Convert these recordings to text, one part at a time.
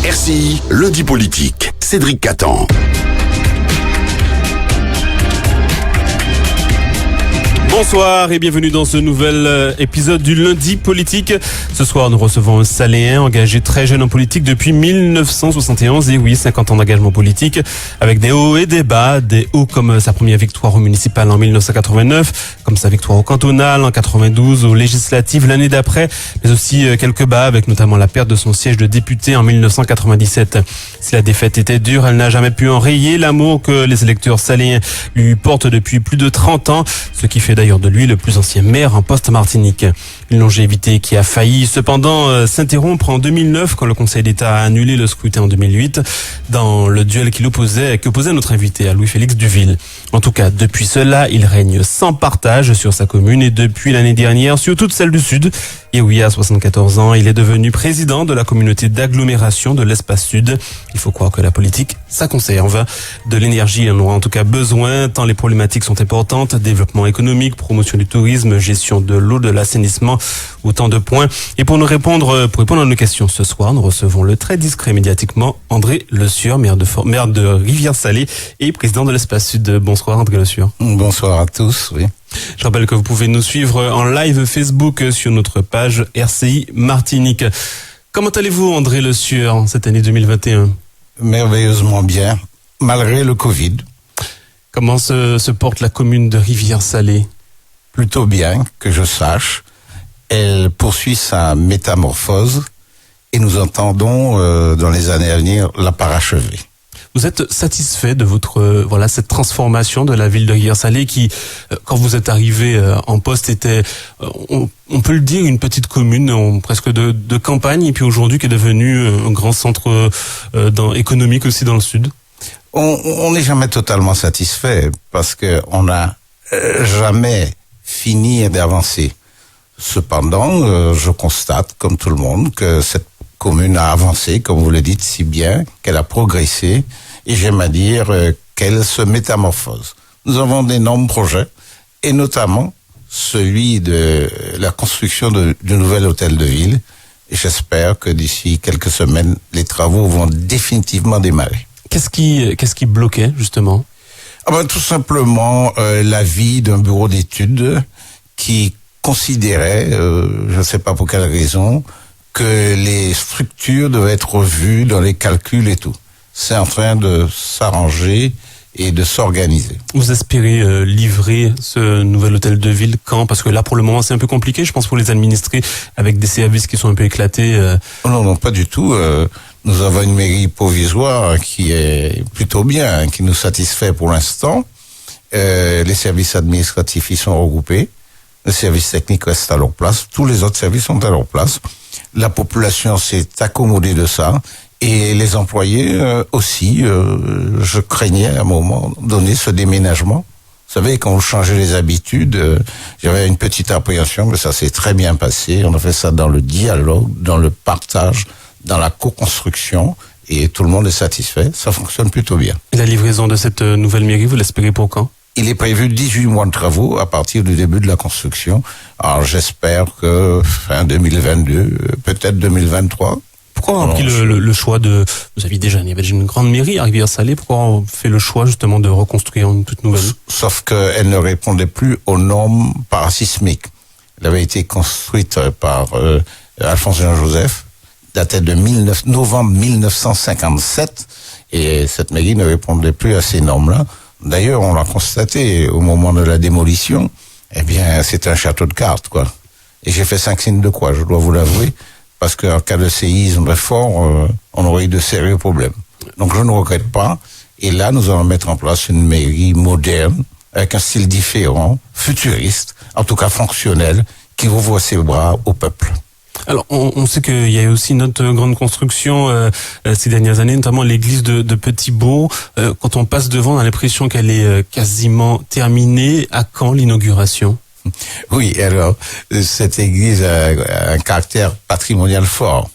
RCI, lundi politique. Cédric Catan. Bonsoir et bienvenue dans ce nouvel épisode du lundi politique. Ce soir, nous recevons un Saléen engagé très jeune en politique depuis 1971. Et oui, 50 ans d'engagement politique avec des hauts et des bas. Des hauts comme sa première victoire au municipal en 1989, comme sa victoire au cantonal en 92, aux législatives l'année d'après, mais aussi quelques bas avec notamment la perte de son siège de député en 1997. Si la défaite était dure, elle n'a jamais pu enrayer l'amour que les électeurs saléens lui portent depuis plus de 30 ans, ce qui fait d'ailleurs de lui le plus ancien maire en poste en Martinique. Une longévité qui a failli cependant s'interrompre en 2009 quand le Conseil d'État a annulé le scrutin en 2008 dans le duel qu'opposait notre invité à Louis-Félix Duville. En tout cas, depuis cela, il règne sans partage sur sa commune et depuis l'année dernière sur toute celle du Sud. Et oui, à 74 ans, il est devenu président de la communauté d'agglomération de l'Espace Sud. Il faut croire que la politique, ça conserve. De l'énergie, on aura en tout cas besoin, tant les problématiques sont importantes. Développement économique, promotion du tourisme, gestion de l'eau, de l'assainissement, autant de points. Et pour répondre à nos questions ce soir, nous recevons le très discret médiatiquement André Le Sieur, maire de Rivière-Salée et président de l'Espace Sud. Bonsoir André Le Sieur. Bonsoir à tous, oui. Je rappelle que vous pouvez nous suivre en live Facebook sur notre page RCI Martinique. Comment allez-vous André Le Sieur cette année 2021 ? Merveilleusement bien, malgré le Covid. Comment se porte la commune de Rivière-Salée ? Plutôt bien, que je sache. Elle poursuit sa métamorphose et nous entendons dans les années à venir la parachever. Vous êtes satisfait de cette transformation de la ville de Rivière-Salée qui, quand vous êtes arrivé en poste, était, on peut le dire, une petite commune presque de campagne, et puis aujourd'hui qui est devenue un grand centre économique aussi dans le sud? On n'est jamais totalement satisfait parce que on n'a jamais fini d'avancer. Cependant, je constate, comme tout le monde, que cette commune a avancé, comme vous le dites si bien, qu'elle a progressé, et j'aime à dire qu'elle se métamorphose. Nous avons d'énormes projets, et notamment celui de la construction du nouvel hôtel de ville, et j'espère que d'ici quelques semaines, les travaux vont définitivement démarrer. Qu'est-ce qui bloquait, justement? Tout simplement la vie d'un bureau d'études qui considérait, je ne sais pas pour quelle raison, que les structures devaient être revues dans les calculs et tout. C'est en train de s'arranger et de s'organiser. Vous espérez livrer ce nouvel hôtel de ville quand? Parce que là, pour le moment, c'est un peu compliqué, je pense, pour les administrés, avec des services qui sont un peu éclatés. Non, pas du tout. Nous avons une mairie provisoire qui est plutôt bien, qui nous satisfait pour l'instant. Les services administratifs y sont regroupés. Les services techniques restent à leur place. Tous les autres services sont à leur place. La population s'est accommodée de ça et les employés aussi. Je craignais à un moment donné ce déménagement. Vous savez, quand vous changez les habitudes, j'avais une petite appréhension, mais ça s'est très bien passé. On a fait ça dans le dialogue, dans le partage, dans la co-construction et tout le monde est satisfait. Ça fonctionne plutôt bien. Et la livraison de cette nouvelle mairie, vous l'espérez pour quand? Il est prévu 18 mois de travaux à partir du début de la construction. Alors j'espère que fin 2022, peut-être 2023. Pourquoi on a pris le choix de... Vous aviez déjà une grande mairie à Rivière-Salée. Pourquoi on fait le choix justement de reconstruire une toute nouvelle? Sauf qu'elle ne répondait plus aux normes parasismiques. Elle avait été construite par Alphonse Jean-Joseph, datait de novembre 1957, et cette mairie ne répondait plus à ces normes-là. D'ailleurs, on l'a constaté au moment de la démolition, c'est un château de cartes, quoi. Et j'ai fait 5 signes de croix, je dois vous l'avouer, parce qu'en cas de séisme fort, on aurait eu de sérieux problèmes. Donc je ne regrette pas. Et là, nous allons mettre en place une mairie moderne, avec un style différent, futuriste, en tout cas fonctionnel, qui ouvre ses bras au peuple. Alors, on sait qu'il y a aussi une autre grande construction ces dernières années, notamment l'église de Petit-Bourg. Quand on passe devant, on a l'impression qu'elle est quasiment terminée. À quand l'inauguration? Oui, alors, cette église a un caractère patrimonial fort.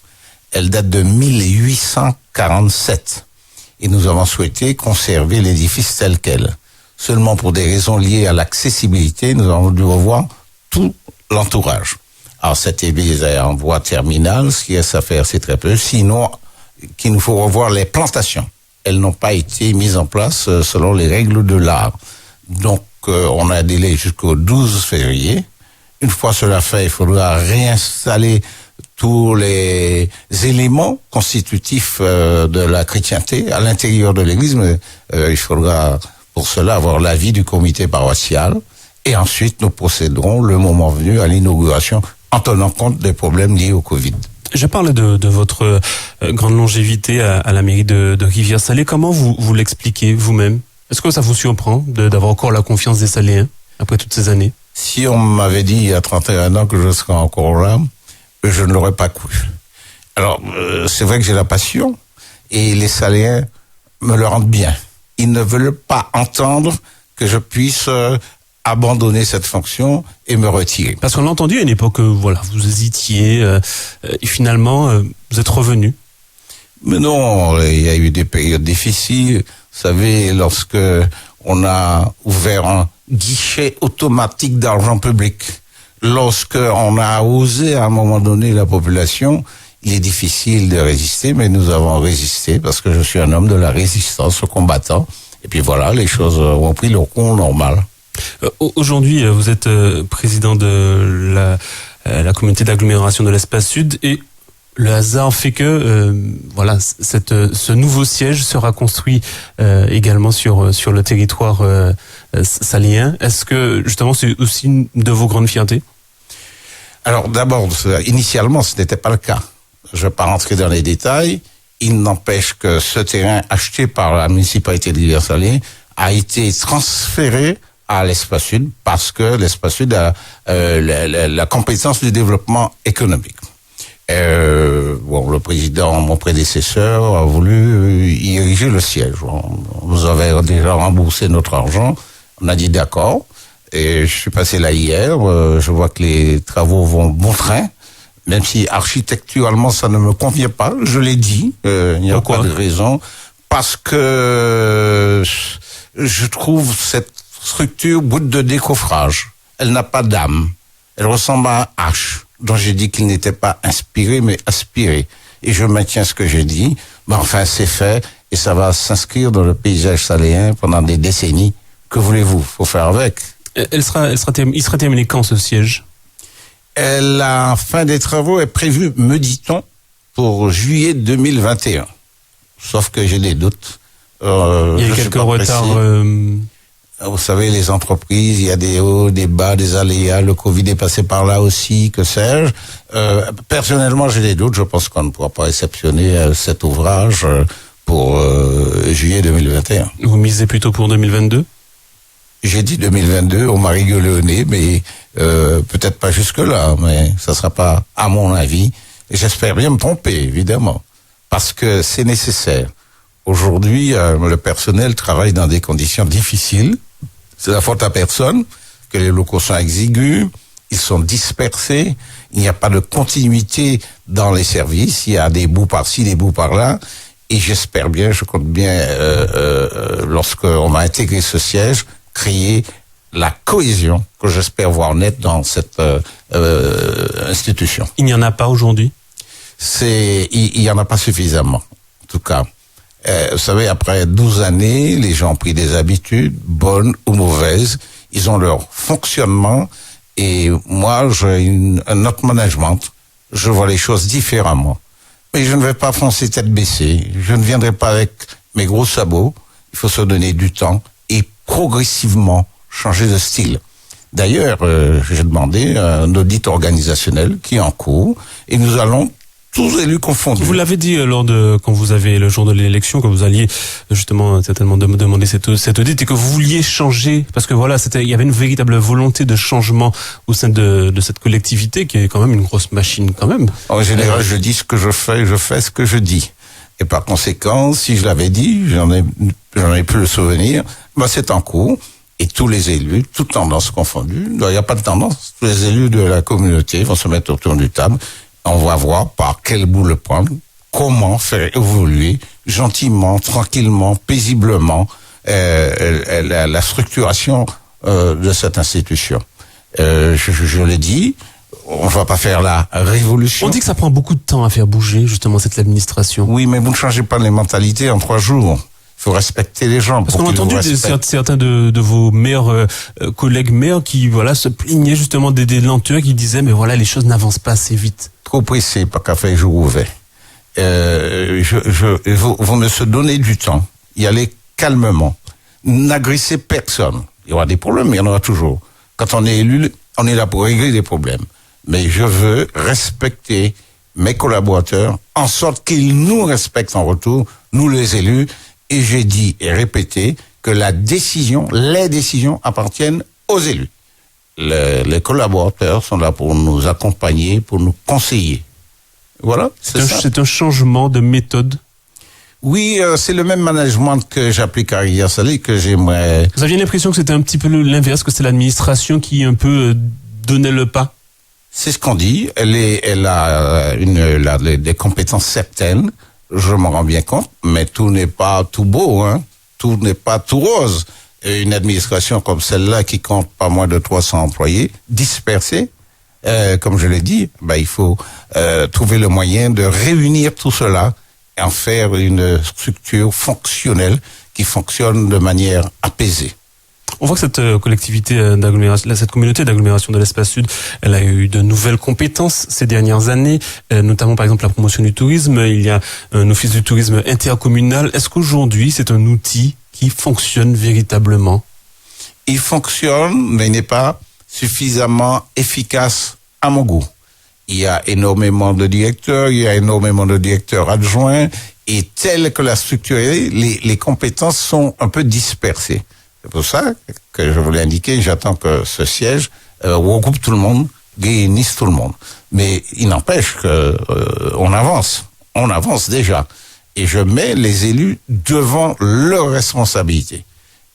Elle date de 1847. Et nous avons souhaité conserver l'édifice tel quel. Seulement pour des raisons liées à l'accessibilité, nous avons dû revoir tout l'entourage. Alors cette église est en voie terminale, ce qui reste à faire c'est très peu. Sinon, qu'il nous faut revoir les plantations. Elles n'ont pas été mises en place selon les règles de l'art. Donc, on a un délai jusqu'au 12 février. Une fois cela fait, il faudra réinstaller tous les éléments constitutifs de la chrétienté à l'intérieur de l'Église. Mais, il faudra pour cela avoir l'avis du comité paroissial. Et ensuite, nous procéderons, le moment venu, à l'inauguration en tenant compte des problèmes liés au Covid. Je parle de votre grande longévité à la mairie de Rivière-Salée. Comment vous l'expliquez vous-même? Est-ce que ça vous surprend d'avoir encore la confiance des Saléens après toutes ces années? Si on m'avait dit il y a 31 ans que je serais encore là, je ne l'aurais pas cru. Alors, c'est vrai que j'ai la passion et les Saléens me le rendent bien. Ils ne veulent pas entendre que je puisse abandonner cette fonction et me retirer. Parce qu'on l'a entendu à une époque, voilà, vous hésitiez et finalement vous êtes revenu. Mais non, il y a eu des périodes difficiles. Vous savez, lorsque on a ouvert un guichet automatique d'argent public, lorsque on a osé à un moment donné la population, il est difficile de résister, mais nous avons résisté parce que je suis un homme de la résistance aux combattants. Et puis voilà, les choses ont pris leur cours normal. Aujourd'hui, vous êtes président de la communauté d'agglomération de l'Espace Sud et le hasard fait que voilà, ce nouveau siège sera construit également sur le territoire saléen. Est-ce que justement c'est aussi une de vos grandes fiertés? Alors d'abord, initialement, ce n'était pas le cas. Je ne vais pas rentrer dans les détails. Il n'empêche que ce terrain acheté par la municipalité de Rivière-Salée a été transféré à l'Espace Sud parce que l'Espace Sud a la compétence du développement économique. Bon, le président, mon prédécesseur, a voulu y ériger le siège. Nous avons déjà remboursé notre argent. On a dit d'accord. Et je suis passé là hier. Je vois que les travaux vont bon train. Même si architecturalement ça ne me convient pas, je l'ai dit. Il n'y a pas de raison. Parce que je trouve cette structure bout de décoffrage. Elle n'a pas d'âme. Elle ressemble à un H, dont j'ai dit qu'il n'était pas inspiré, mais aspiré. Et je maintiens ce que j'ai dit. Mais enfin, c'est fait, et ça va s'inscrire dans le paysage saléen pendant des décennies. Que voulez-vous? Faut faire avec. Il sera terminé quand, ce siège? La fin des travaux est prévue, me dit-on, pour juillet 2021. Sauf que j'ai des doutes. Il y a quelques retards. Vous savez, les entreprises, il y a des hauts, des bas, des aléas. Le Covid est passé par là aussi, que sais-je. Personnellement, j'ai des doutes. Je pense qu'on ne pourra pas réceptionner cet ouvrage pour juillet 2021. Vous misez plutôt pour 2022? J'ai dit 2022, on m'a rigolé au nez, mais peut-être pas jusque-là, mais ça sera pas, à mon avis. Et j'espère bien me tromper, évidemment, parce que c'est nécessaire. Aujourd'hui, le personnel travaille dans des conditions difficiles. C'est la faute à personne, que les locaux sont exigus, ils sont dispersés, il n'y a pas de continuité dans les services, il y a des bouts par-ci, des bouts par-là, et j'espère bien, je compte bien, lorsqu'on va intégrer ce siège, créer la cohésion que j'espère voir naître dans cette institution. Il n'y en a pas aujourd'hui? Il y en a pas suffisamment, en tout cas. Vous savez, après 12 années, les gens ont pris des habitudes, bonnes ou mauvaises. Ils ont leur fonctionnement. Et moi, j'ai un autre management. Je vois les choses différemment. Mais je ne vais pas foncer tête baissée. Je ne viendrai pas avec mes gros sabots. Il faut se donner du temps et progressivement changer de style. D'ailleurs, j'ai demandé un audit organisationnel qui est en cours. Et nous allons tous élus confondus. Vous l'avez dit quand vous avez le jour de l'élection, que vous alliez justement certainement demander cet audit et que vous vouliez changer, parce que voilà, il y avait une véritable volonté de changement au sein de cette collectivité qui est quand même une grosse machine quand même. En général, je dis ce que je fais ce que je dis. Et par conséquent, si je l'avais dit, j'en ai plus le souvenir, c'est en cours. Et tous les élus, toutes tendances confondues, il n'y a pas de tendance, tous les élus de la communauté vont se mettre autour du table. On va voir par quel bout le prendre, comment faire évoluer gentiment, tranquillement, paisiblement la structuration de cette institution. Je l'ai dit, on va pas faire la révolution. On dit que ça prend beaucoup de temps à faire bouger, justement, cette administration. Oui, mais vous ne changez pas les mentalités en 3 jours. Il faut respecter les gens. Parce qu'on a entendu certains de vos meilleurs collègues maires qui, voilà, se plaignaient justement des lenteurs, qui disaient, mais voilà, les choses n'avancent pas assez vite. Trop pressé, pas qu'à faire jour ouvert. Vous me se donnez du temps. Y aller calmement. N'agressez personne. Il y aura des problèmes, mais il y en aura toujours. Quand on est élu, on est là pour régler des problèmes. Mais je veux respecter mes collaborateurs en sorte qu'ils nous respectent en retour, nous les élus. Et j'ai dit et répété que les décisions appartiennent aux élus. Les collaborateurs sont là pour nous accompagner, pour nous conseiller. Voilà. C'est un changement de méthode. Oui, c'est le même management que j'applique à Rivière-Salée que j'aimerais. Vous aviez l'impression que c'était un petit peu l'inverse, que c'est l'administration qui un peu donnait le pas? C'est ce qu'on dit. Elle a des compétences certaines. Je m'en rends bien compte, mais tout n'est pas tout beau, hein. Tout n'est pas tout rose. Et une administration comme celle-là qui compte pas moins de 300 employés, dispersés, comme je l'ai dit, il faut trouver le moyen de réunir tout cela et en faire une structure fonctionnelle qui fonctionne de manière apaisée. On voit que cette collectivité d'agglomération, cette communauté d'agglomération de l'Espace Sud, elle a eu de nouvelles compétences ces dernières années, notamment par exemple la promotion du tourisme. Il y a un office du tourisme intercommunal. Est-ce qu'aujourd'hui c'est un outil qui fonctionne véritablement? Il fonctionne, mais il n'est pas suffisamment efficace à mon goût. Il y a énormément de directeurs, il y a énormément de directeurs adjoints, et telle que la structure est, les compétences sont un peu dispersées. C'est pour ça que je voulais indiquer, j'attends que ce siège regroupe tout le monde, réunisse tout le monde. Mais il n'empêche que on avance déjà. Et je mets les élus devant leurs responsabilités.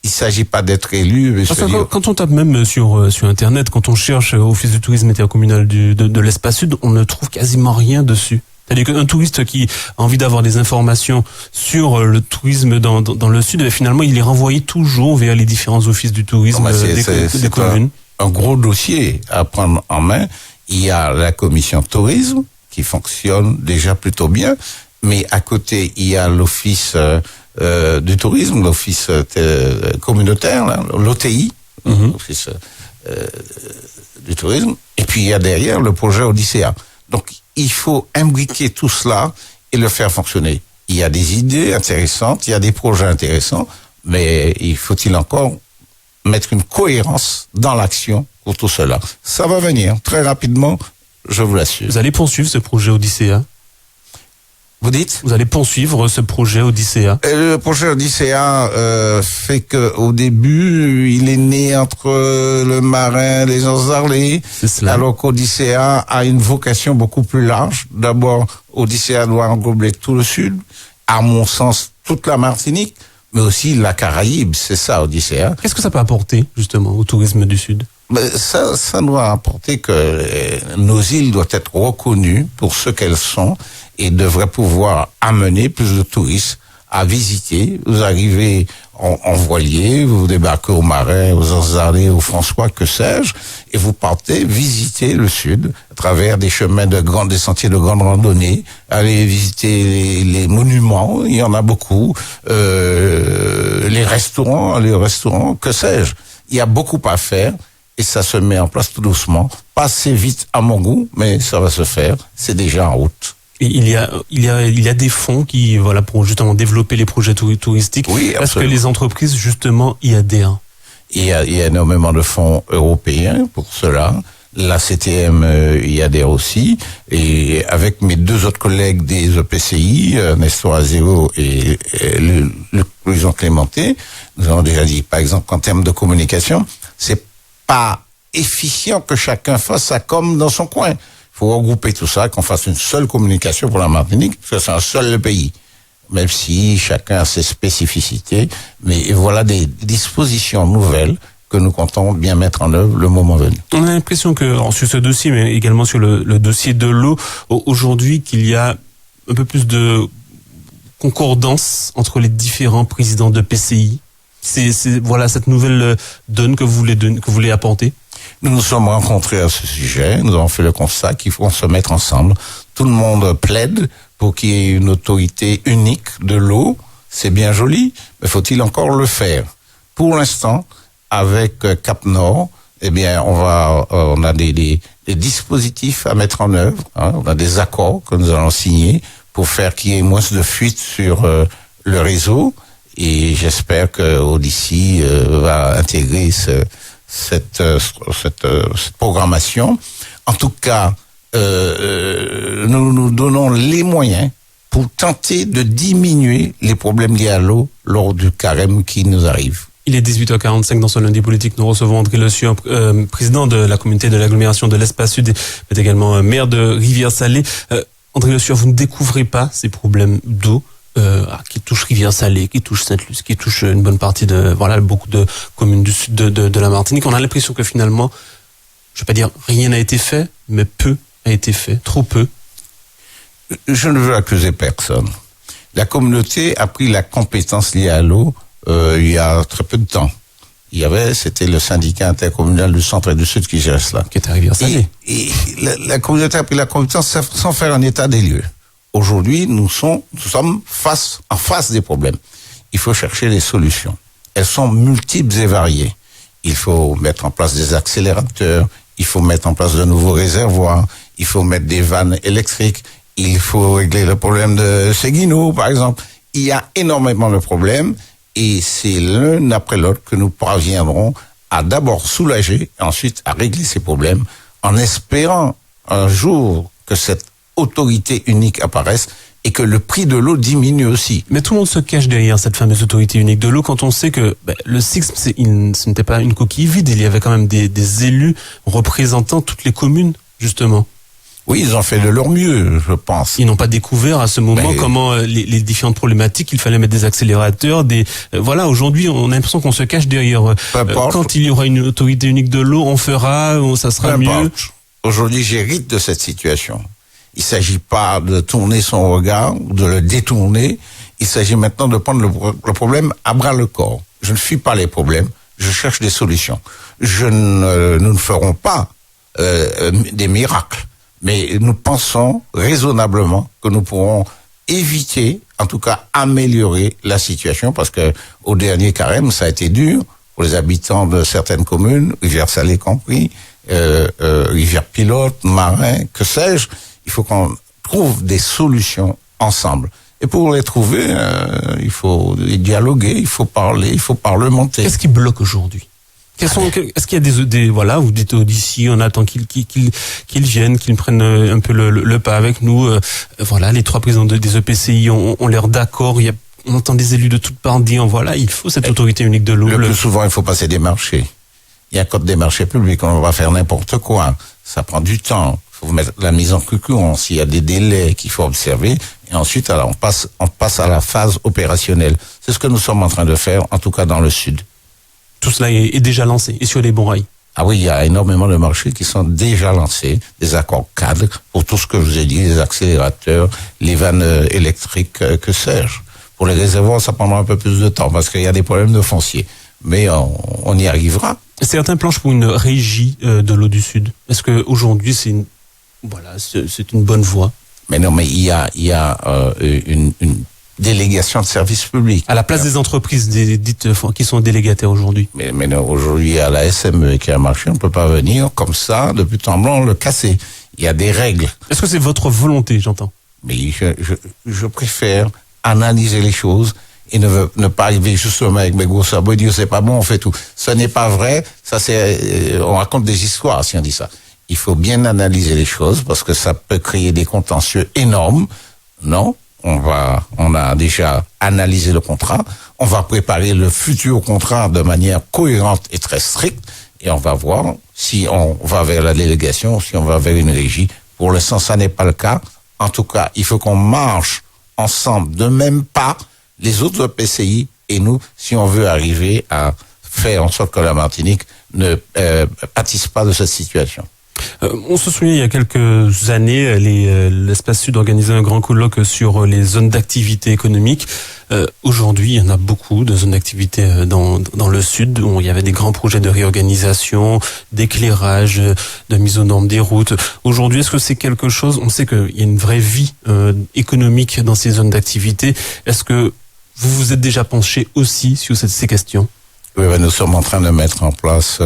Il s'agit pas d'être élu. Quand on tape même sur Internet, quand on cherche Office du tourisme intercommunal de l'Espace Sud, on ne trouve quasiment rien dessus. C'est-à-dire qu'un touriste qui a envie d'avoir des informations sur le tourisme dans le Sud, finalement, il est renvoyé toujours vers les différents offices du tourisme des communes. Un gros dossier à prendre en main. Il y a la commission tourisme qui fonctionne déjà plutôt bien, mais à côté, il y a l'office du tourisme, l'office communautaire, l'OTI, l'office du tourisme, et puis il y a derrière le projet Odyssea. Donc, il faut imbriquer tout cela et le faire fonctionner. Il y a des idées intéressantes, il y a des projets intéressants, mais faut-il encore mettre une cohérence dans l'action pour tout cela. Ça va venir très rapidement, je vous l'assure. Vous allez poursuivre ce projet Odyssea? Vous dites? Vous allez poursuivre ce projet Odyssea? Le projet Odyssea fait que au début, il est né entre le Marin, les Anses-Arlés, alors qu'Odyssea a une vocation beaucoup plus large. D'abord, Odyssea doit englober tout le Sud, à mon sens, toute la Martinique, mais aussi la Caraïbe, c'est ça Odyssea. Qu'est-ce que ça peut apporter, justement, au tourisme du Sud? Ça doit apporter que nos îles doivent être reconnues pour ce qu'elles sont et devraient pouvoir amener plus de touristes à visiter. Vous arrivez en voilier, vous débarquez au Marin, aux Anses-Arlés, au François, que sais-je, et vous partez visiter le Sud à travers des chemins des sentiers de grande randonnée, aller visiter les monuments, il y en a beaucoup, les restaurants, aller au restaurant, que sais-je. Il y a beaucoup à faire. Et ça se met en place tout doucement, pas assez vite à mon goût, mais ça va se faire. C'est déjà en route. Et il y a des fonds qui, voilà, pour justement développer les projets touristiques. Oui, parce que les entreprises, justement, y adhèrent. Il y a énormément de fonds européens pour cela. La CTM y adhère aussi. Et avec mes deux autres collègues des EPCI, Nestor Azéo et Louison Clémenté, nous avons déjà dit, par exemple, qu'en termes de communication, c'est pas efficient que chacun fasse ça comme dans son coin. Il faut regrouper tout ça, qu'on fasse une seule communication pour la Martinique, parce que c'est un seul pays. Même si chacun a ses spécificités, mais voilà des dispositions nouvelles que nous comptons bien mettre en œuvre le moment venu. On a l'impression que, sur ce dossier, mais également sur le dossier de l'eau, aujourd'hui, qu'il y a un peu plus de concordance entre les différents présidents de PCI. C'est voilà cette nouvelle donne que vous voulez apporter. Nous nous sommes rencontrés à ce sujet, nous avons fait le constat qu'il faut se mettre ensemble. Tout le monde plaide pour qu'il y ait une autorité unique de l'eau. C'est bien joli, mais faut-il encore le faire? Pour l'instant, avec Cap Nord, eh bien, on a des dispositifs à mettre en œuvre, hein. On a des accords que nous allons signer pour faire qu'il y ait moins de fuites sur le réseau. Et j'espère que Odyssey va intégrer cette programmation. En tout cas, nous nous donnons les moyens pour tenter de diminuer les problèmes liés à l'eau lors du carême qui nous arrive. Il est 18h45 dans ce lundi politique. Nous recevons André Le Sueur, président de la communauté de l'agglomération de l'Espace Sud, mais également maire de Rivière-Salée. André Le Sueur, vous ne découvrez pas ces problèmes d'eau qui touchent Rivière-Salée, qui touchent Sainte-Luce, qui touchent une bonne partie de beaucoup de communes du sud de la Martinique. On a l'impression que finalement, je ne vais pas dire rien n'a été fait, mais peu a été fait, trop peu. Je ne veux accuser personne. La communauté a pris la compétence liée à l'eau il y a très peu de temps. C'était le syndicat intercommunal du centre et du sud qui gère cela. Qui est arrivé à Salé. Et la communauté a pris la compétence sans faire un état des lieux. Aujourd'hui, nous sommes en face des problèmes. Il faut chercher les solutions. Elles sont multiples et variées. Il faut mettre en place des accélérateurs, il faut mettre en place de nouveaux réservoirs, il faut mettre des vannes électriques, il faut régler le problème de Séguineau, par exemple. Il y a énormément de problèmes. Et c'est l'un après l'autre que nous parviendrons à d'abord soulager, ensuite à régler ces problèmes, en espérant un jour que cette autorité unique apparaisse et que le prix de l'eau diminue aussi. Mais tout le monde se cache derrière cette fameuse autorité unique de l'eau quand on sait que le CIGSM, ce n'était pas une coquille vide, il y avait quand même des élus représentant toutes les communes, justement. Oui, ils ont fait de leur mieux, je pense. Ils n'ont pas découvert à ce moment comment les différentes problématiques, il fallait mettre des accélérateurs, voilà, aujourd'hui, on a l'impression qu'on se cache derrière. Quand il y aura une autorité unique de l'eau, on fera, ça sera mieux. Aujourd'hui, j'hérite de cette situation. Il s'agit pas de tourner son regard ou de le détourner. Il s'agit maintenant de prendre le problème à bras le corps. Je ne fuis pas les problèmes, je cherche des solutions. Nous ne ferons pas des miracles. Mais nous pensons raisonnablement que nous pourrons éviter, en tout cas améliorer la situation, parce que au dernier carême, ça a été dur pour les habitants de certaines communes, Rivière-Salée compris, Rivière-Pilote, Marin, que sais-je. Il faut qu'on trouve des solutions ensemble. Et pour les trouver, il faut dialoguer, il faut parler, il faut parlementer. Qu'est-ce qui bloque aujourd'hui ? Est-ce qu'il y a des voilà, vous dites d'ici, on attend qu'ils viennent, qu'ils prennent un peu le pas avec nous. Voilà, les trois présidents des EPCI ont l'air d'accord. On entend des élus de toutes parts dire voilà, il faut cette autorité unique de l'eau. Le plus souvent, il faut passer des marchés. Il y a un code des marchés publics, on va faire n'importe quoi. Ça prend du temps. Il faut mettre la mise en concurrence. Il y a des délais qu'il faut observer. Et ensuite, alors, on passe à la phase opérationnelle. C'est ce que nous sommes en train de faire, en tout cas dans le Sud. Tout cela est déjà lancé et sur les bons rails. Ah oui, il y a énormément de marchés qui sont déjà lancés, des accords cadres pour tout ce que je vous ai dit, les accélérateurs, les vannes électriques, que sais-je. Pour les réservoirs, ça prendra un peu plus de temps parce qu'il y a des problèmes de foncier. Mais on y arrivera. Certains planchent pour une régie de l'eau du Sud. Est-ce que aujourd'hui c'est une bonne voie? Mais non, mais il y a une délégation de services publics. À la place des entreprises dites qui sont délégataires aujourd'hui. Mais non, aujourd'hui, à la SME qui a marché, on ne peut pas venir comme ça, de but en blanc, le casser. Il y a des règles. Est-ce que c'est votre volonté, j'entends? Mais je préfère analyser les choses et ne pas arriver justement avec mes gros sabots et dire c'est pas bon, on fait tout. Ce n'est pas vrai. On raconte des histoires si on dit ça. Il faut bien analyser les choses parce que ça peut créer des contentieux énormes. Non? On a déjà analysé le contrat. On va préparer le futur contrat de manière cohérente et très stricte. Et on va voir si on va vers la délégation ou si on va vers une régie. Pour l'instant, ça n'est pas le cas. En tout cas, il faut qu'on marche ensemble de même pas les autres PCI et nous, si on veut arriver à faire en sorte que la Martinique ne pâtisse pas de cette situation. On se souvient, il y a quelques années, l'Espace Sud organisait un grand colloque sur les zones d'activité économique. Aujourd'hui, il y en a beaucoup de zones d'activité dans le sud où il y avait des grands projets de réorganisation, d'éclairage, de mise aux normes des routes. Aujourd'hui, est-ce que c'est quelque chose, on sait qu'il y a une vraie vie économique dans ces zones d'activité. Est-ce que vous vous êtes déjà penché aussi sur ces questions? Oui, nous sommes en train de mettre en place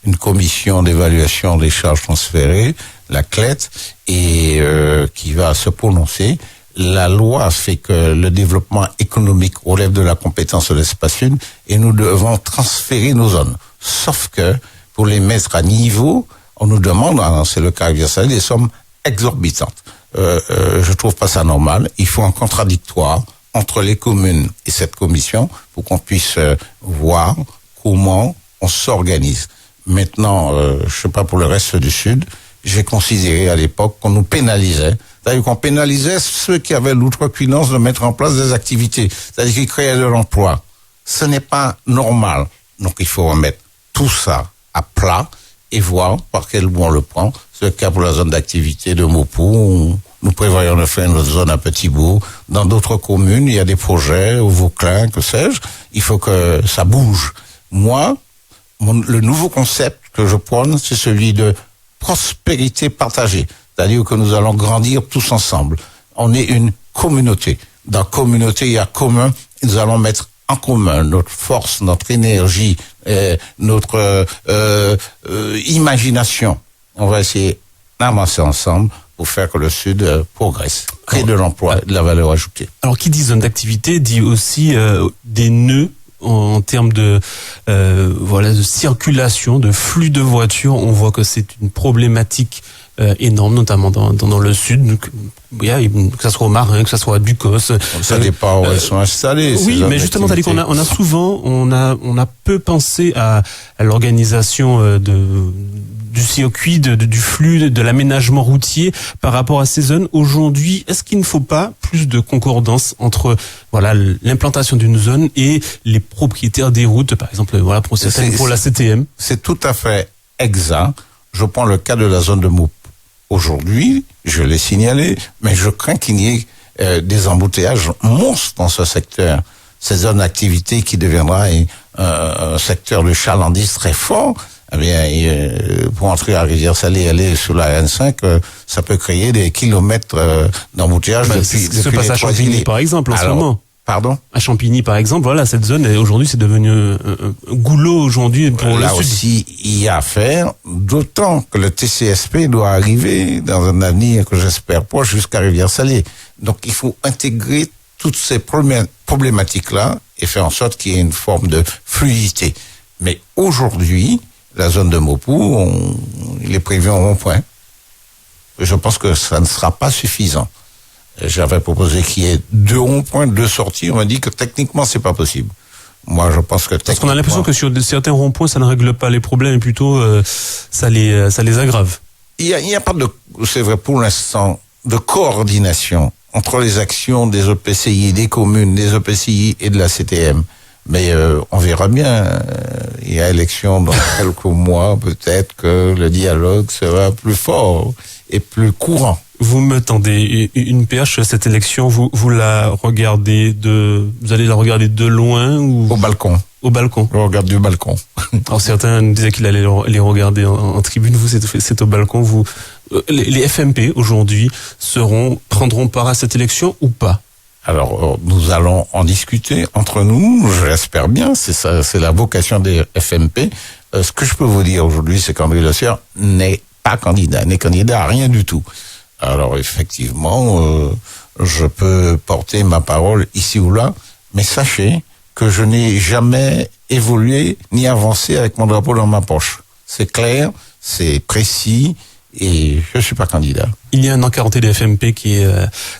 une commission d'évaluation des charges transférées, la CLET, et qui va se prononcer. La loi fait que le développement économique relève de la compétence de l'espace sud et nous devons transférer nos zones. Sauf que pour les mettre à niveau, on nous demande, c'est le cas universel, des sommes exorbitantes. Je trouve pas ça normal. Il faut un contradictoire entre les communes et cette commission pour qu'on puisse voir comment on s'organise. Maintenant, je sais pas pour le reste du Sud, j'ai considéré à l'époque qu'on nous pénalisait. C'est-à-dire qu'on pénalisait ceux qui avaient l'outrecuidance de mettre en place des activités. C'est-à-dire qu'ils créaient de l'emploi. Ce n'est pas normal. Donc il faut remettre tout ça à plat et voir par quel bout on le prend. C'est le cas pour la zone d'activité de Maupoux. Nous prévoyons de faire une zone à Petit-Bourg. Dans d'autres communes, il y a des projets, au Vauclin, que sais-je. Il faut que ça bouge. Moi, le nouveau concept que je prône, c'est celui de prospérité partagée. C'est-à-dire que nous allons grandir tous ensemble. On est une communauté. Dans communauté, il y a commun. Nous allons mettre en commun notre force, notre énergie, notre imagination. On va essayer d'avancer ensemble pour faire que le Sud progresse, crée de l'emploi, de la valeur ajoutée. Alors, qui dit zone d'activité dit aussi des nœuds en termes de de circulation, de flux de voitures. On voit que c'est une problématique énorme, notamment dans le sud, que ce soit au Marin, que ce soit à Ducos. Ça dépend où elles sont installées. Oui, mais justement, t'as dit qu'on a souvent, on a peu pensé à l'organisation du circuit, du flux, de l'aménagement routier par rapport à ces zones. Aujourd'hui, est-ce qu'il ne faut pas plus de concordance entre l'implantation d'une zone et les propriétaires des routes, par exemple, pour la CTM? C'est tout à fait exact. Je prends le cas de la zone de Maupoux. Aujourd'hui, je l'ai signalé, mais je crains qu'il y ait des embouteillages monstres dans ce secteur. Cette zone d'activité qui deviendra un secteur de chalandise très fort. Eh bien, pour entrer à Rivière-Salée, aller sur la N5, ça peut créer des kilomètres d'embouteillage depuis se passe à Champigny, par exemple, en ce moment. Pardon? À Champigny, par exemple, cette zone, aujourd'hui, c'est devenu un goulot aujourd'hui pour le Là sud. aussi, il y a à faire, d'autant que le TCSP doit arriver dans un avenir que j'espère proche jusqu'à Rivière-Salée. Donc, il faut intégrer toutes ces problématiques-là et faire en sorte qu'il y ait une forme de fluidité. Mais aujourd'hui, la zone de Maupoux, il est prévu en rond-point. Je pense que ça ne sera pas suffisant. J'avais proposé qu'il y ait 2 ronds-points, 2 sorties. On m'a dit que techniquement, c'est pas possible. Moi, je pense que techniquement... Parce qu'on a l'impression que sur certains ronds-points, ça ne règle pas les problèmes, et plutôt, ça les aggrave. Il y a pas c'est vrai pour l'instant, de coordination entre les actions des EPCI, des communes, des EPCI et de la CTM. Mais on verra bien. Il y a élection dans quelques mois, peut-être que le dialogue sera plus fort et plus courant. Vous me tendez une perche, cette élection, vous allez la regarder de loin ou? Au balcon. Au balcon. Je regarde du balcon. Alors certains disaient qu'il allait les regarder en tribune, vous c'est au balcon. Les FMP aujourd'hui prendront part à cette élection ou pas? Alors, nous allons en discuter entre nous, je l'espère bien, c'est ça, c'est la vocation des FMP. Ce que je peux vous dire aujourd'hui, c'est qu'André Lecieur n'est candidat à rien du tout. Alors, effectivement, je peux porter ma parole ici ou là, mais sachez que je n'ai jamais évolué ni avancé avec mon drapeau dans ma poche. C'est clair, c'est précis, et je suis pas candidat. Il y a un encarté des FMP qui est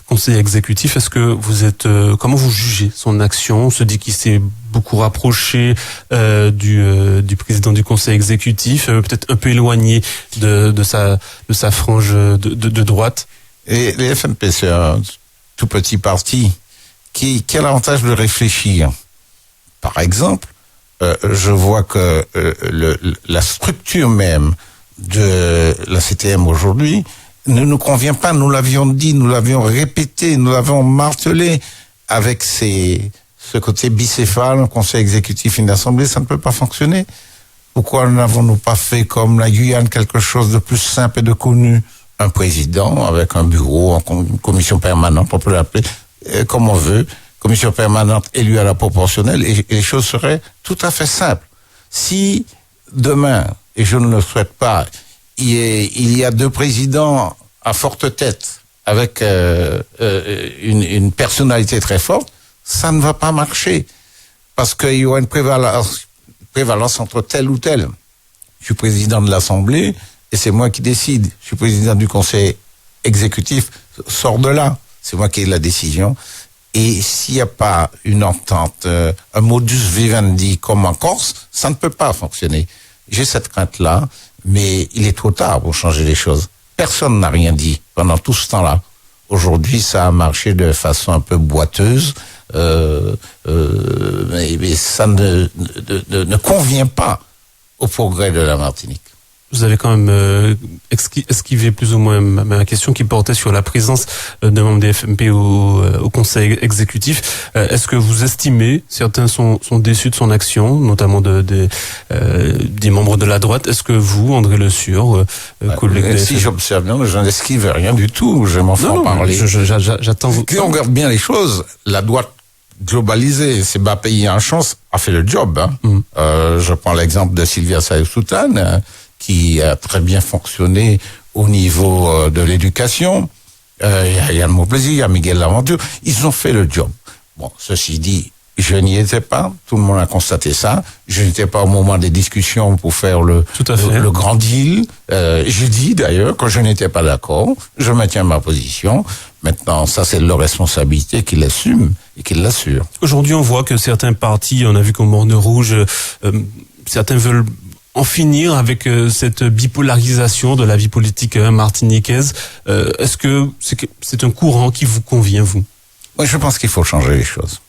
conseiller exécutif. Est-ce que vous êtes, comment vous jugez son action? On se dit qu'il s'est beaucoup rapproché du président du conseil exécutif, peut-être un peu éloigné de sa frange de droite. Et les FMP, c'est un tout petit parti qui a l'avantage de réfléchir. Par exemple, je vois que la structure même de la CTM aujourd'hui ne nous convient pas. Nous l'avions dit, nous l'avions répété, nous l'avions martelé. avec ce côté bicéphale, un conseil exécutif et une assemblée, ça ne peut pas fonctionner. Pourquoi n'avons-nous pas fait comme la Guyane quelque chose de plus simple et de connu? Un président avec un bureau, une commission permanente, on peut l'appeler comme on veut, commission permanente élue à la proportionnelle, et les choses seraient tout à fait simples. Si demain, et je ne le souhaite pas, il y a 2 présidents à forte tête avec une personnalité très forte, ça ne va pas marcher parce qu'il y aura une prévalence entre tel ou tel. Je suis président de l'Assemblée et c'est moi qui décide. Je suis président du Conseil exécutif, sort de là. C'est moi qui ai la décision. Et s'il n'y a pas une entente, un modus vivendi comme en Corse, ça ne peut pas fonctionner. J'ai cette crainte-là, mais il est trop tard pour changer les choses. Personne n'a rien dit pendant tout ce temps-là. Aujourd'hui, ça a marché de façon un peu boiteuse, mais ça ne convient pas au progrès de la Martinique. Vous avez quand même esquivé plus ou moins ma question qui portait sur la présence d'un membre des FMP au conseil exécutif. Est-ce que vous estimez, certains sont déçus de son action, notamment des membres de la droite. Est-ce que vous, André Le Sieur, collègue de si j'observe bien, je n'esquive rien du tout, je m'en fais en parler. J'attends vous. Si on regarde bien les choses, la droite globalisée, c'est bas pays en chance, a fait le job. Je prends l'exemple de Sylvia Saïf-Soutane, qui a très bien fonctionné au niveau de l'éducation. Il y a Yann Mauplaisir, il y a Miguel Laventure. Ils ont fait le job. Bon, ceci dit, je n'y étais pas. Tout le monde a constaté ça. Je n'étais pas au moment des discussions pour faire le grand deal. J'ai dit d'ailleurs que je n'étais pas d'accord. Je maintiens ma position. Maintenant, ça c'est leur responsabilité qu'ils l'assument et qu'ils l'assurent. Aujourd'hui, on voit que certains partis, on a vu qu'au Morne Rouge, certains veulent en finir avec cette bipolarisation de la vie politique martiniquaise. Est-ce que c'est un courant qui vous convient, vous? Moi, je pense qu'il faut changer les choses.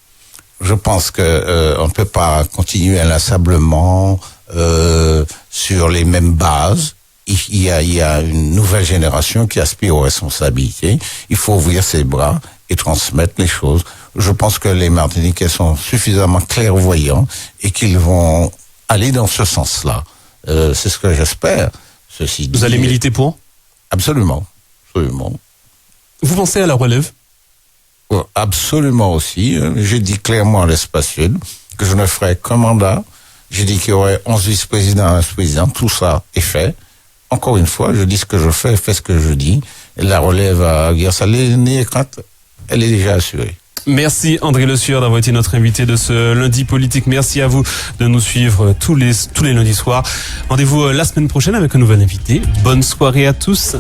Je pense que on ne peut pas continuer inlassablement sur les mêmes bases. Il y a une nouvelle génération qui aspire aux responsabilités. Il faut ouvrir ses bras et transmettre les choses. Je pense que les Martiniquais sont suffisamment clairvoyants et qu'ils vont aller dans ce sens-là. C'est ce que j'espère. Ceci dit, vous allez militer pour? Absolument, absolument. Vous pensez à la relève? Absolument aussi. J'ai dit clairement à l'Espace Sud que je ne ferai qu'un mandat. J'ai dit qu'il y aurait 11 vice-présidents, un vice-président. Tout ça est fait. Encore une fois, je dis ce que je fais ce que je dis. Et la relève à Guersalé, n'ayez crainte, elle est déjà assurée. Merci André Le Sieur d'avoir été notre invité de ce lundi politique. Merci à vous de nous suivre tous les lundis soirs. Rendez-vous la semaine prochaine avec un nouvel invité. Bonne soirée à tous.